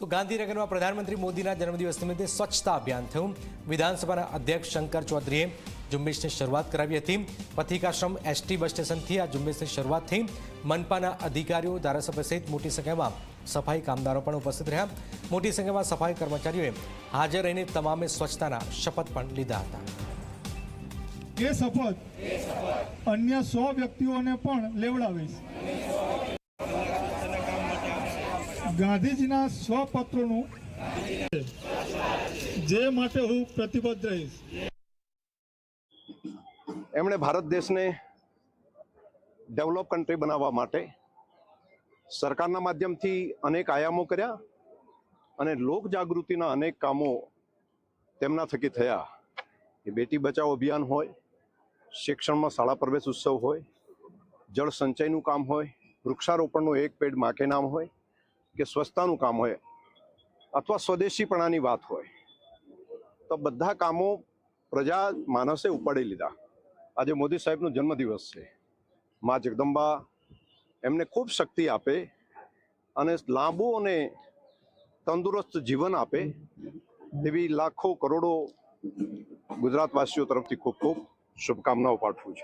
તો ગાંધીનગરમાં પ્રધાનમંત્રી મોદીના જન્મદિવસ નિમિત્તે સ્વચ્છતા અભિયાન થયું। વિધાનસભાના અધ્યક્ષ શંકર ચૌધરીએ ઝુંબેશની શરૂઆત કરાવી હતી। પથિકાશ્રમ એસટી બસ સ્ટેશનથી આ ઝુંબેશની શરૂઆત થઈ। મનપાના અધિકારીઓ, ધારાસભ્ય સહિત મોટી સંખ્યામાં સફાઈ કામદારો પણ ઉપસ્થિત રહ્યા। મોટી સંખ્યામાં સફાઈ કર્મચારીઓએ હાજર રહીને તમામે સ્વચ્છતાના શપથ પણ લીધા હતા। એ શપથ અન્ય 100 વ્યક્તિઓને પણ લેવડાવીશ। ગાંધીજીના સ્વપત્રોનું જે માટે હું પ્રતિબદ્ધ રહીશ। એમણે ભારત દેશને ડેવલપ કન્ટ્રી બનાવવા માટે સરકારના માધ્યમથી અનેક આયામો કર્યા અને લોક જાગૃતિના અનેક કામો તેમના થકી થયા। એ બેટી બચાવો અભિયાન હોય, શિક્ષણમાં શાળા પ્રવેશ ઉત્સવ હોય, જળ સંચયનું કામ હોય, વૃક્ષારોપણનું એક પેડ માં કે નામ હોય કે સ્વચ્છતાનું કામ હોય અથવા સ્વદેશીપણાની વાત હોય, તો બધા કામો પ્રજા માનસે ઉપાડી લીધા। આજે મોદી સાહેબનો જન્મદિવસ છે। મા જગદંબા એમને ખૂબ શક્તિ આપે અને લાંબુ અને તંદુરસ્ત જીવન આપે એવી લાખો કરોડો ગુજરાતવાસીઓ તરફથી ખૂબ ખૂબ શુભકામનાઓ પાઠવું છું।